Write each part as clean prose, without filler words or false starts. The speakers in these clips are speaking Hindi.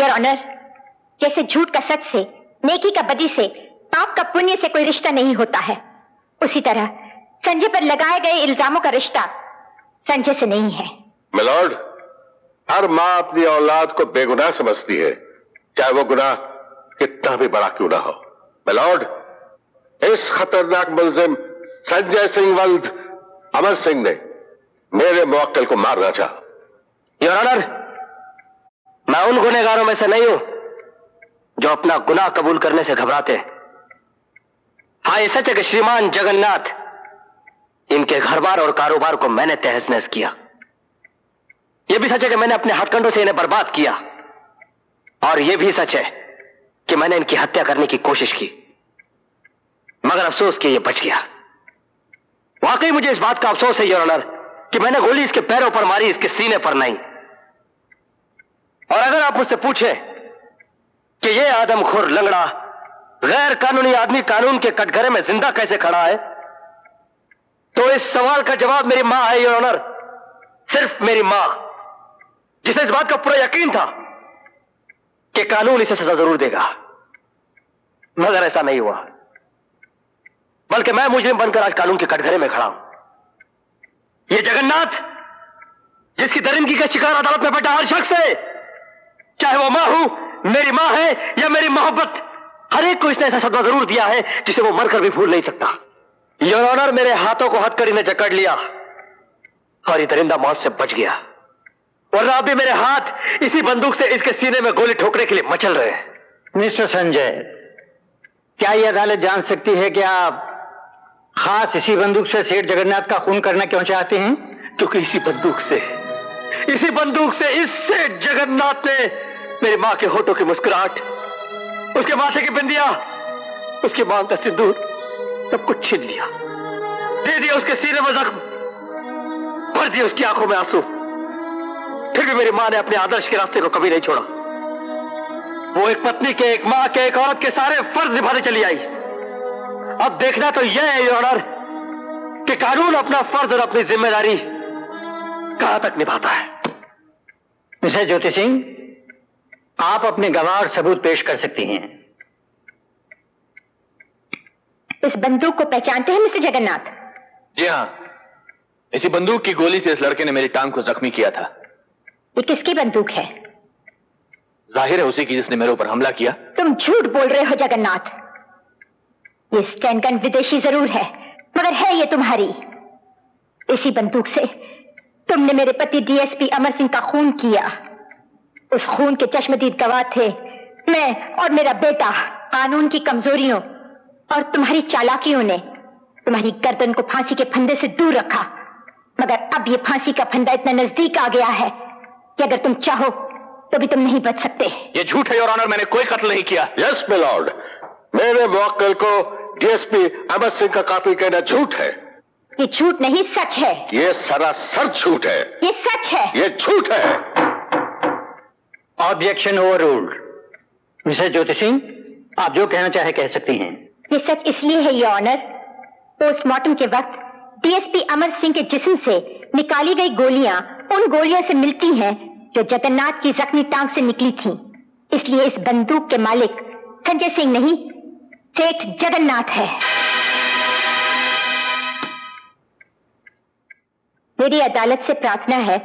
योर ऑनर, जैसे झूठ का सच से, नेकी का बदी से, पाप का पुण्य से कोई रिश्ता नहीं होता है, उसी तरह संजय पर लगाए गए इल्जामों का रिश्ता संजय से नहीं है। मिलॉर्ड, हर माँ अपनी औलाद को बेगुनाह समझती है, चाहे वो गुनाह कितना भी बड़ा क्यों ना हो। मिलॉर्ड, इस खतरनाक मुलजिम संजय सिंह वल्द अमर सिंह ने मेरे मुवक्किल को मारना चाहा। योर ऑनर, मैं उन गुनहगारों में से नहीं हूं जो अपना गुनाह कबूल करने से घबराते। हाँ, ये सच है कि श्रीमान जगन्नाथ, इनके घर बार और कारोबार को मैंने तहस नहस किया। यह भी सच है कि मैंने अपने हथकंडों से इन्हें बर्बाद किया, और यह भी सच है कि मैंने इनकी हत्या करने की कोशिश की, मगर अफसोस कि यह बच गया। वाकई मुझे इस बात का अफसोस है योर ऑनर कि मैंने गोली इसके पैरों पर मारी, इसके सीने पर नहीं। और अगर आप मुझसे पूछे कि यह आदमखोर लंगड़ा गैर कानूनी आदमी कानून के कटघरे में जिंदा कैसे खड़ा है, तो इस सवाल का जवाब मेरी मां है योर ऑनर, सिर्फ मेरी मां, जिसे इस बात का पूरा यकीन था कि कानून इसे सजा जरूर देगा। मगर ऐसा नहीं हुआ, बल्कि मैं मुजरिम बनकर आज कानून के कटघरे में खड़ा हूं। यह जगन्नाथ, जिसकी दरिंदगी का शिकार अदालत में बैठा हर शख्स है, चाहे वो मां हो, मेरी मां है या मेरी मोहब्बत, हर एक को इसने ऐसा सदमा जरूर दिया है जिसे वो मरकर भी भूल नहीं सकता। योर ऑनर, मेरे हाथों को हथकड़ी ने जकड़ लिया और ये दरिंदा मौत से बच गया, वरना अभी मेरे हाथ इसी बंदूक से इसके सीने में गोली ठोकने के लिए मचल रहे हैं। मिस्टर संजय, क्या यह अदालत जान सकती है कि आप खास इसी बंदूक से सेठ जगन्नाथ का खून करना क्यों चाहते हैं? क्योंकि इसी बंदूक से इस सेठ जगन्नाथ ने मेरी मां के होठों की मुस्कुराहट, उसके माथे की बिंदिया, उसके मांग का सिंदूर, सब कुछ छीन लिया, दे दिया उसके सीने में जख्म, भर दिए उसकी आंखों में आंसू। फिर भी मेरी मां ने अपने आदर्श के रास्ते को कभी नहीं छोड़ा। वो एक पत्नी के, एक मां के, एक औरत के सारे फर्ज निभाने चली आई। अब देखना तो यह है योर ऑनर कि कानून अपना फर्ज और अपनी जिम्मेदारी कहां तक निभाता है। मिस्टर ज्योति सिंह, आप अपने गवाह और सबूत पेश कर सकती हैं। इस बंदूक को पहचानते हैं मिस्टर जगन्नाथ? जी हां, इसी बंदूक की गोली से इस लड़के ने मेरी टांग को जख्मी किया था। ये किसकी बंदूक है? जाहिर है उसी की जिसने मेरे ऊपर हमला किया। तुम झूठ बोल रहे हो जगन्नाथ। ये स्टैन गन विदेशी जरूर है, मगर है ये तुम्हारी। इसी बंदूक से तुमने मेरे पति डीएसपी अमर सिंह का खून किया। उस खून के चश्मदीद गवाह थे मैं और मेरा बेटा। कानून की कमजोरियों और तुम्हारी चालाकियों ने तुम्हारी गर्दन को फांसी के फंदे से दूर रखा, मगर अब ये फांसी का फंदा इतना नजदीक आ गया है कि अगर तुम चाहो तो भी तुम नहीं बच सकते। ये झूठ है योर ऑनर, मैंने कोई कत्ल नहीं किया। यस मिलॉर्ड, मेरे मुवक्किल को डीएसपी अमर सिंह का कातिल कहना झूठ है। ये झूठ नहीं, सच है। ये सरासर झूठ है। ये सच है। ये झूठ है। Objection overruled. Mister Jyoti Singh, आप जो कहना चाहे कह सकती हैं। ये सच इसलिए है योर ऑनर, पोस्टमार्टम के वक्त डीएसपी अमर सिंह के जिस्म से निकाली गई गोलियां उन गोलियों से मिलती हैं जो जगन्नाथ की जख्मी टांग से निकली थीं। इसलिए इस बंदूक के मालिक संजय सिंह नहीं, सेठ जगन्नाथ है। मेरी अदालत से प्रार्थना है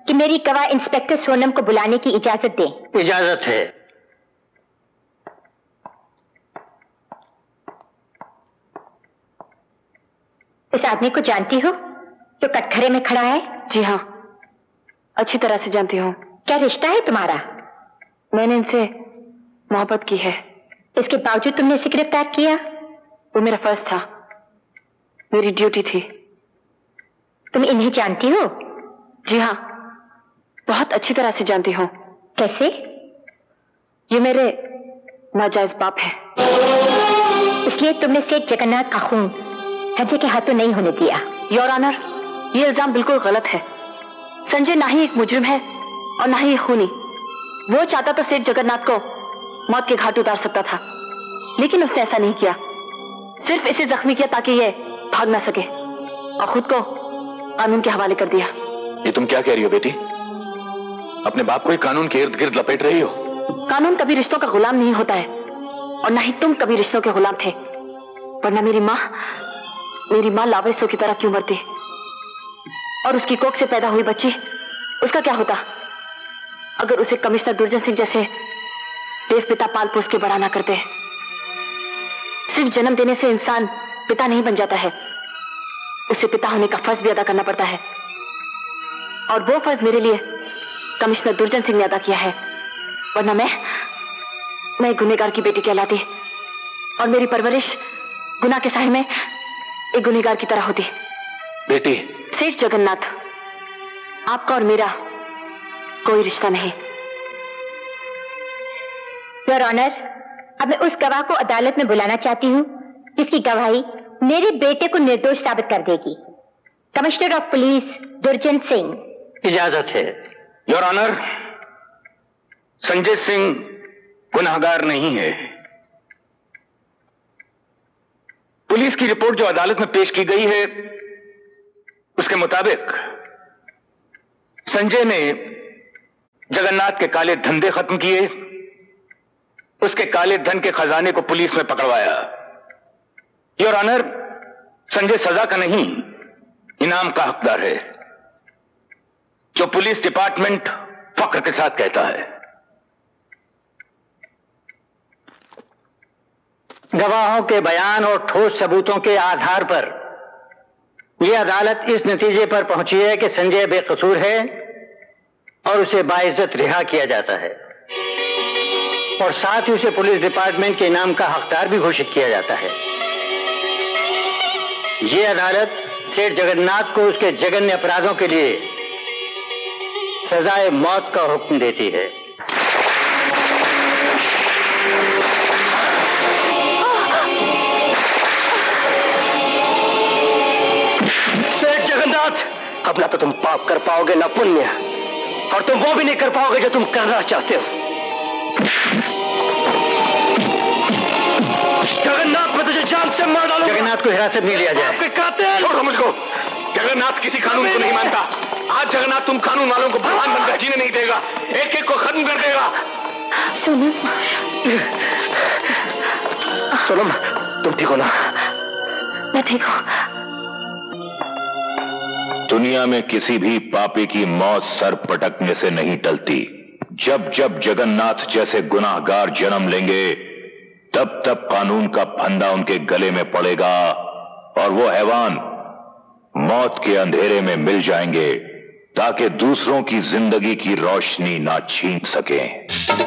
कि मेरी गवाह इंस्पेक्टर सोनम को बुलाने की इजाजत दें। इजाजत है। इस आदमी को जानती हो जो कटघरे में खड़ा है? जी हाँ, अच्छी तरह से जानती हूँ। क्या रिश्ता है तुम्हारा? मैंने इनसे मोहब्बत की है। इसके बावजूद तुमने इसे गिरफ्तार किया? वो मेरा फर्ज था, मेरी ड्यूटी थी। तुम इन्हें जानती हो? जी हाँ, बहुत अच्छी तरह से जानती हूँ। कैसे? ये मेरे नाजायज बाप है। इसलिए तुमने सेठ जगन्नाथ का खून संजय के हाथों नहीं होने दिया। योर ऑनर, ये इल्जाम बिल्कुल गलत है। संजय ना ही एक मुजरिम है और ना ही एक खूनी। वो चाहता तो सेठ जगन्नाथ को मौत के घाट उतार सकता था, लेकिन उसने ऐसा नहीं किया। सिर्फ इसे जख्मी किया ताकि ये भाग ना सके और खुद को कानून के हवाले कर दिया। ये तुम क्या कह रही हो बेटी? अपने बाप को ही कानून के इर्द गिर्द लपेट रही हो। कानून कभी रिश्तों का गुलाम नहीं होता है और ना ही तुम कभी रिश्तों के गुलाम थे, वरना मेरी माँ लावेसो की तरह क्यों मरती? और उसकी कोख से पैदा हुई बच्ची, उसका क्या होता अगर उसे कमिश्नर दुर्जन सिंह जैसे देव पिता पाल पोस के बड़ा ना करते? सिर्फ जन्म देने से इंसान पिता नहीं बन जाता है, उसे पिता होने का फर्ज भी अदा करना पड़ता है। और वो फर्ज मेरे लिए कमिश्नर दुर्जन सिंह ने अदा किया है, वरना मैं गुनहगार की बेटी कहलाती और मेरी परवरिश गुनाह के साए में एक गुनहगार की तरह होती। बेटी, सेठ जगन्नाथ, आपका और मेरा कोई रिश्ता नहीं। योर ऑनर, अब मैं उस गवाह को अदालत में बुलाना चाहती हूँ जिसकी गवाही मेरे बेटे को निर्दोष साबित कर देगी। कमिश्नर ऑफ पुलिस दुर्जन सिंह। इजाजत है। योर ऑनर, संजय सिंह गुनाहगार नहीं है। पुलिस की रिपोर्ट जो अदालत में पेश की गई है उसके मुताबिक संजय ने जगन्नाथ के काले धंधे खत्म किए, उसके काले धन के खजाने को पुलिस में पकड़वाया। योर ऑनर, संजय सजा का नहीं इनाम का हकदार है, जो पुलिस डिपार्टमेंट फख्र के साथ कहता है। गवाहों के बयान और ठोस सबूतों के आधार पर यह अदालत इस नतीजे पर पहुंची है कि संजय बेकसूर है और उसे बाइज्जत रिहा किया जाता है और साथ ही उसे पुलिस डिपार्टमेंट के इनाम का हकदार भी घोषित किया जाता है। यह अदालत सेठ जगन्नाथ को उसके जघन्य अपराधों के लिए सजाए मौत का हुक्म देती है। सेठ जगन्नाथ, अब ना तो तुम पाप कर पाओगे ना पुण्य, और तुम वो भी नहीं कर पाओगे जो तुम करना चाहते हो। जगन्नाथ, मैं तुझे जान से मार डालूंगा। जगन्नाथ को हिरासत में लिया जाए। आपके कातिल। छोड़ो मुझको। जगन्नाथ किसी कानून को नहीं मानता। आज जगन्नाथ तुम कानून वालों को भगवान बनकर जीने नहीं देगा, एक एक को खत्म कर देगा। सोनम, तुम ठीक हो ना? मैं ठीक हूं। दुनिया में किसी भी पापी की मौत सर पटकने से नहीं टलती। जब जब जगन्नाथ जैसे गुनाहगार जन्म लेंगे तब तब कानून का फंदा उनके गले में पड़ेगा और वो हैवान मौत के अंधेरे में मिल जाएंगे ताकि दूसरों की जिंदगी की रोशनी ना छीन सकें।